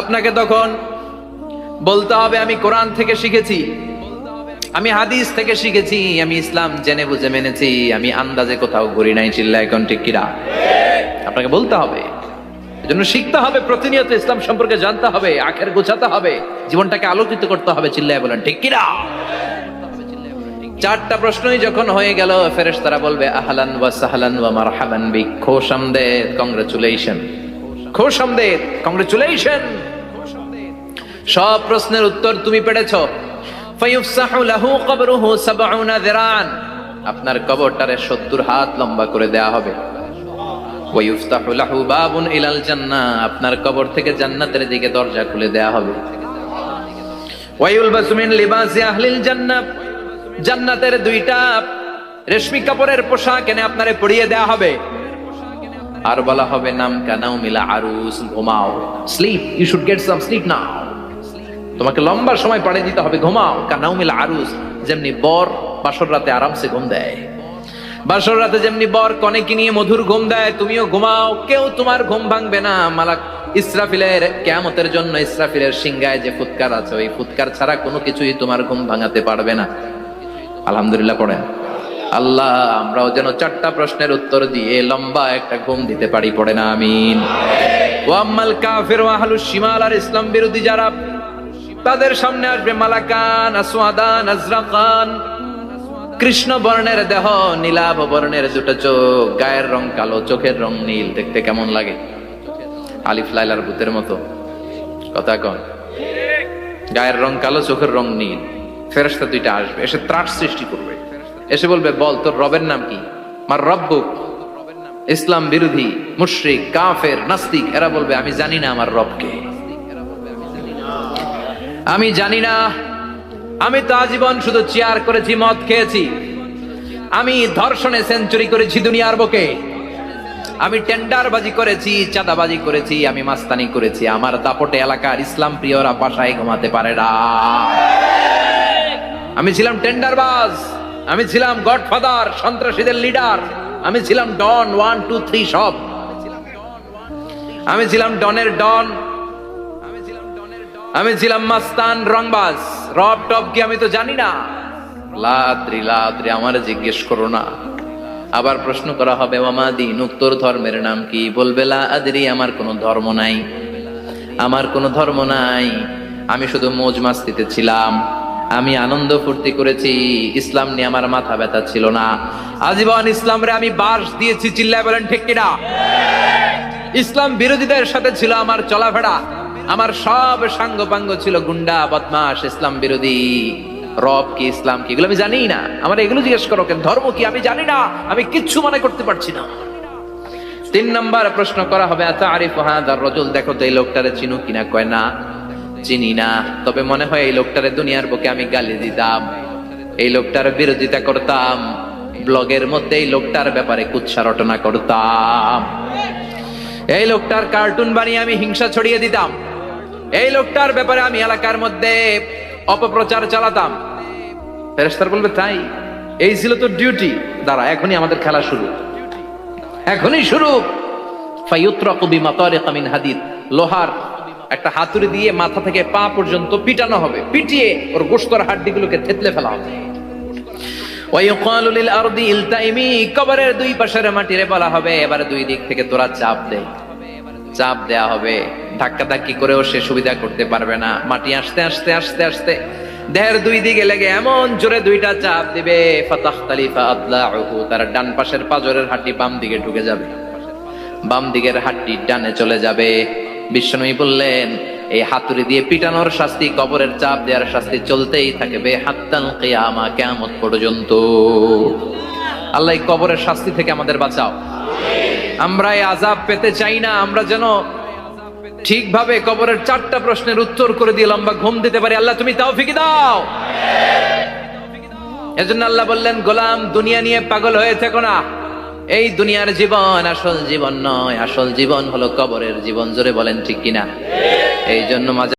আপনাকে তখন বলতে হবে আমি কোরআন থেকে শিখেছি, আমি হাদিস থেকে শিখেছি, আমি ইসলাম জেনে বুঝে মেনেছি, আমি আন্দাজে কোথাও ঘুরি নাই। চিল্লা এখন ঠিক কিরা? আপনাকে বলতে হবে। এজন্য শিখতে হবে, প্রতিনিয়ত ইসলাম সম্পর্কে জানতে হবে, আখের গোছাতে হবে, জীবনটাকে আলোকিত করতে হবে। চিল্লায় বলেন ঠিক কিরা? চারটা প্রশ্নই যখন হয়ে গেল, ফেরেশতারা বলবে আহলান ওয়া সাহলান ওয়া মারহাবান বিক, খোশামদেদ, কংগ্রাচুলেশন, খোশামদেদ, কংগ্রাচুলেশন। সব প্রশ্নের উত্তর তুমি পেরেছো। ফায়ুফসাহু লাহু কবরুহু ৭০ যিরান, আপনার কবরটারে ৭০ হাত লম্বা করে দেয়া হবে। ওয়ায়ুফতাহু লাহু বাবুন ইলাল জান্নাহ, আপনার কবর থেকে জান্নাতের দিকে দরজা খুলে দেয়া হবে। ওয়ায়ুলবাসু মিন লিবাসি আহলিল জান্নাহ, জান্নাতের 2টা রেশমি কাপড়ের পোশাক এনে আপনারে পরিয়ে দেয়া হবে। আর বলা হবে নাম কানাও মিলা আরুস, ঘুমাও, sleep, you should get some sleep now, তোমাকে লম্বা সময় পাড়ে দিতে হবে, ঘুমাও। কানাও মিলা আরুস, যেমনি বর বাসর রাতে আরামসে ঘুম দেয়, বাসর রাতে যেমনি বর কনেকে নিয়ে মধুর ঘুম দেয়, তুমিও ঘুমাও, কেউ তোমার ঘুম ভাঙবে না। মালাক ইসরাফিলের কিয়ামতের জন্য ইসরাফিলের সিংহায় যে ফুৎকার আছে, ওই ফুৎকার ছাড়া কোনো কিছুই তোমার ঘুম ভাঙাতে পারবে না। আলহামদুলিল্লাহ পড়েন। আল্লাহ আমরাও যেন 4টা প্রশ্নের উত্তর দিয়ে লম্বা একটা ঘুম দিতে পারি। পড়েন আমিন। ওয়াম্মাল কাফির ওয়া আহলুশ শিমাল, আর ইসলাম বিরোধী যারা, তাদের সামনে আসবে মালাকান আসওয়াদান আজরাকান, কৃষ্ণ বর্ণের দেহ, নীলাভ বর্ণের 2টা চোখ, গায়ের রং কালো, চোখের রং নীল। দেখতে কেমন লাগে? আলিফ লাইলার ভূতের মতো। কথা কন। গায়ের রং কালো, চোখের রং নীল। ফেরেশতা 2টা আসবে, এসে ত্রাস সৃষ্টি করবে, এসে বলবে বল তোর রবের নাম কি? মার রব্বুক। ইসলাম বিরোধী মুশরিক, কাফের, নাস্তিক এরা বলবে আমি জানি না আমার রবকে। আমি জানি না, আমি তো আজীবন শুধু চেয়ার করেছি, মদ খেয়েছি, আমি ধর্ষণে সেঞ্চুরি করেছি দুনিয়ার বুকে, আমি টেন্ডারবাজি করেছি, চাঁদাবাজি করেছি, আমি মাস্তানি করেছি, আমার দাপটে এলাকার ইসলাম প্রিয়রা বাসায় ঘুমাতে পারে না। আমি ছিলাম টেন্ডারবাজ, আমি ছিলাম গডফাদার, সন্ত্রাসীদের লিডার, আমি ছিলাম ডন 1 2 3 সব, আমি ছিলাম ডনের ডন, আমি ছিলাম মাস্তান, রংবাজ, রব টপ কি আমি তো জানি না। লাদ্রি লাদ্রি আমার জিজ্ঞেস করো না। আবার প্রশ্ন করা হবে ওয়ামা দীনুক, তোর ধর্মের নাম কি? বলবে লা আদরি, আমার কোনো ধর্ম নাই, আমার কোনো ধর্ম নাই, আমি শুধু মৌজ মাস্তিতে ছিলাম, আমি আনন্দ ফুর্তি করেছি, ইসলাম নিয়ে আমার মাথা ব্যথা ছিল না। আজীবন ইসলামরে আমি বাস দিয়েছি, চিল্লায় বলেন ঠিক কিনা? ইসলাম বিরোধীদের সাথে ছিল আমার চলাফেরা, আমার সব সাঙ্গপাঙ্গ ছিল গুন্ডা বদমাশ ইসলাম বিরোধী। রব কি, ইসলাম কি, এগুলো আমি জানি না। আমার এগুলো জিজ্ঞেস করো কেন? ধর্ম কি আমি জানি না, আমি কিচ্ছু মনে করতে পারছি না। 3 নাম্বার প্রশ্ন করা হবে আতারিফু হাদার রাজুল, দেখো তো এই লোকটারে চিনো কিনা? কয় না, চিনি না, তবে মনে হয় এই লোকটারে দুনিয়ার বুকে আমি গালি দিতাম, এই লোকটার বিরোধিতা করতাম, ব্লগের মধ্যে এই লোকটার ব্যাপারে কুৎসা রটনা করতাম, এই লোকটার কার্টুন বানিয়ে আমি হিংসা ছড়িয়ে দিতাম, এই লোকটার ব্যাপারে আমি এলাকার মধ্যে অপপ্রচার চালাতাম। ফেরেশতারা বলবে তাই? এই ছিল তো ডিউটি। দাঁড়া, এখনই আমাদের খেলা শুরু, এখনই শুরু। ফায়ুতরাকু বিমাতারিক মিন হাদিদ, লোহার একটা হাতুড়ি দিয়ে মাথা থেকে পা পর্যন্ত পিটানো হবে, পিটিয়ে ওর গোশতের হাড্ডিগুলোকে থেতলে ফেলা হবে। ওয়ায়ুকালু লিল আরদি ইলতাইমি, কবরের দুই পাশের মাটিরে বলা হবে এবার দুই দিক থেকে তোরা চাপ দে, চাপ দেয়া হবে, ধাক্কা ধাক্কি করেও সে সুবিধা করতে পারবে না। মাটি আস্তে আস্তে আস্তে আস্তে দেহের দুই দিকে লেগে এমন জোরে দুইটা চাপ দিবে, ফাতাখতালিফা আদলাউহু, তার ডান পাশের পাজরের হাড্ডি বাম দিকে ঢুকে যাবে, বাম দিকের হাড্ডি ডানে চলে যাবে। বিশ্বনবী বললেন এই হাতুড়ি দিয়ে পিটানোর শাস্তি, কবরের চাপ দেওয়ার শাস্তি চলতেই থাকবে হাত্তাল কিয়ামা, কিয়ামত পর্যন্ত। আল্লাহ এই কবরের শাস্তি থেকে আমাদের বাঁচাও। আমরা এই আযাব পেতে চাই না, আমরা যেন ঠিকভাবে কবরের 4টা প্রশ্নের উত্তর করে দিয়ে লম্বা ঘুম দিতে পারি। আল্লাহ তুমি তৌফিক দাও। এজন্য আল্লাহ বললেন গোলাম দুনিয়া নিয়ে পাগল হয়ে থেকো না, এই দুনিয়ার জীবন আসল জীবন নয়, আসল জীবন হলো কবরের জীবন। জোরে বলেন ঠিক কিনা? এই জন্য মাঝে